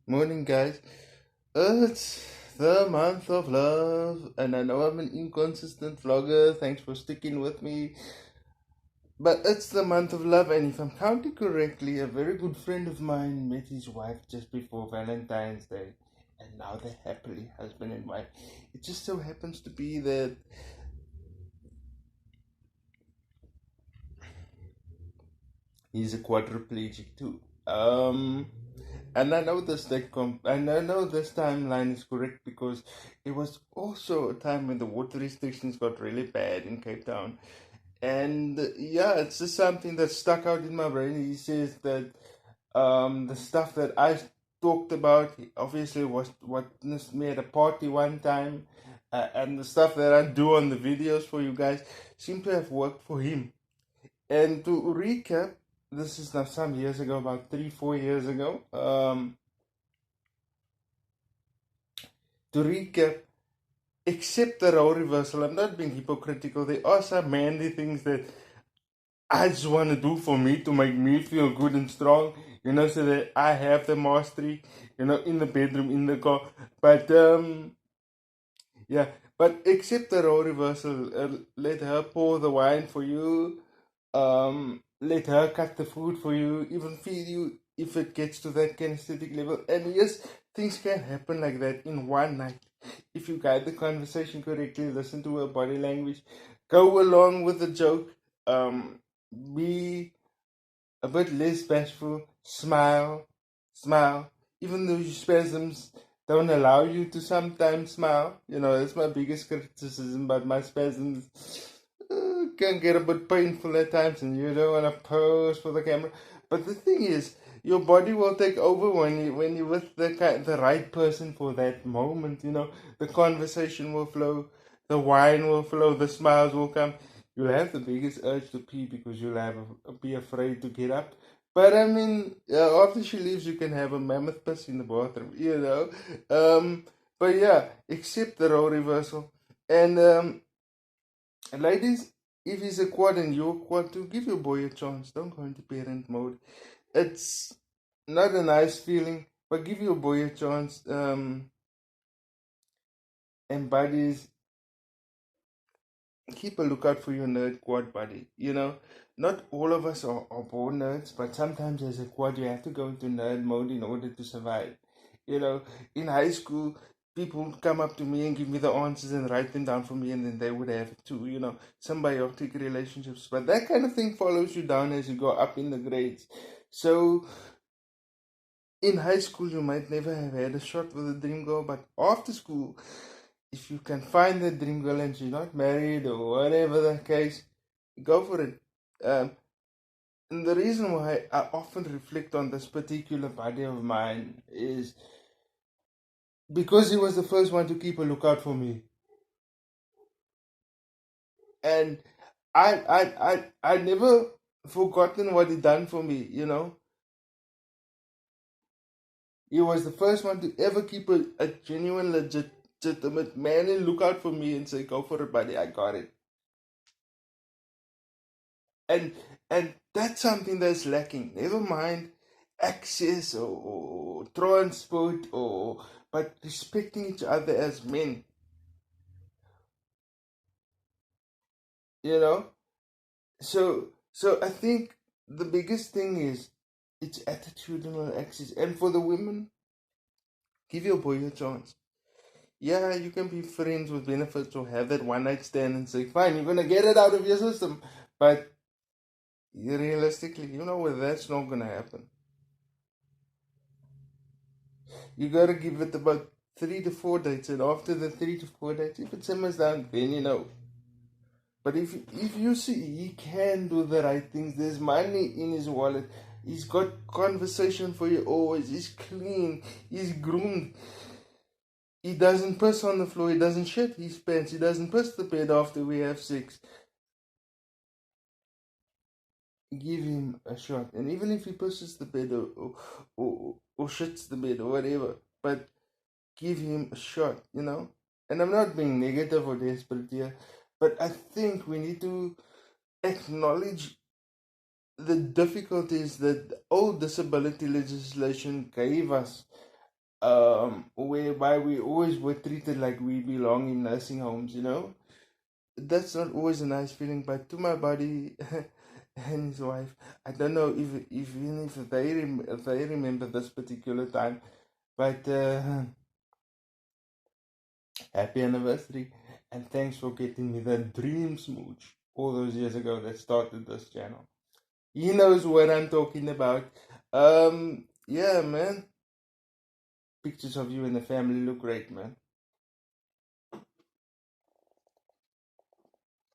Morning, guys. It's the month of love, and I know I'm an inconsistent vlogger. Thanks for sticking with me. But it's the month of love, and if I'm counting correctly, a very good friend of mine met his wife just before Valentine's Day, and now they're happily husband and wife. It just so happens to be that he's a quadriplegic too. And I know and I know this timeline is correct because it was also a time when the water restrictions got really bad in Cape Town. And yeah, it's just something that stuck out in my brain. He says that the stuff that I talked about obviously was witnessed me at a party one time, and the stuff that I do on the videos for you guys seem to have worked for him. And to recap, this is now some years ago, about 3, 4 years ago. To recap, except the role reversal, I'm not being hypocritical. There are some manly things that I just want to do for me to make me feel good and strong, so that I have the mastery, in the bedroom, in the car. But, yeah, but except the role reversal, let her pour the wine for you, let her cut the food for you, even feed you if it gets to that kinesthetic level. And yes, things can happen like that in one night. If you guide the conversation correctly, listen to her body language, go along with the joke, be a bit less bashful, smile, even though your spasms don't allow you to sometimes smile. That's my biggest criticism, but my spasms can get a bit painful at times, and you don't want to pose for the camera. But the thing is, your body will take over when you're with the right person for that moment. The conversation will flow, the wine will flow, the smiles will come. You'll have the biggest urge to pee because be afraid to get up. But I mean, after she leaves, you can have a mammoth piss in the bathroom. But yeah, except the role reversal. And ladies, if he's a quad and you're quad too, give your boy a chance. Don't go into parent mode. It's not a nice feeling, but give your boy a chance. And buddies, keep a lookout for your nerd quad buddy. Not all of us are born nerds, but sometimes as a quad, you have to go into nerd mode in order to survive. In high school, people would come up to me and give me the answers and write them down for me, and then they would have it too. Symbiotic relationships. But that kind of thing follows you down as you go up in the grades. So in high school, you might never have had a shot with a dream girl, but after school, if you can find the dream girl and she's not married or whatever the case, go for it. And the reason why I often reflect on this particular buddy of mine is because he was the first one to keep a lookout for me. And I never forgotten what he done for me. He was the first one to ever keep a genuine, legitimate man and look out for me and say, go for it, buddy, I got it. And that's something that's lacking. Never mind access or transport but respecting each other as men. You know? So I think the biggest thing is it's attitudinal access. And for the women, give your boy a chance. Yeah, you can be friends with benefits or have that one night stand and say, fine, you're gonna get it out of your system. But realistically, that's not gonna happen. You gotta give it about 3 to 4 dates, and after the 3 to 4 dates, if it simmers down, then you know. But if you see he can do the right things, there's money in his wallet, he's got conversation for you always, he's clean, he's groomed, he doesn't piss on the floor, he doesn't shit his pants, he doesn't piss the bed after we have sex. Give him a shot. And even if he pushes the bed or shits the bed or whatever, but give him a shot. And I'm not being negative or desperate here, but I think we need to acknowledge the difficulties that the old disability legislation gave us whereby we always were treated like we belong in nursing homes, you know. That's not always a nice feeling, but to my buddy and his wife, I don't know if even if they remember this particular time, but happy anniversary, and thanks for getting me that dream smooch all those years ago that started this channel. He knows what I'm talking about. Yeah, man. Pictures of you and the family look great, man.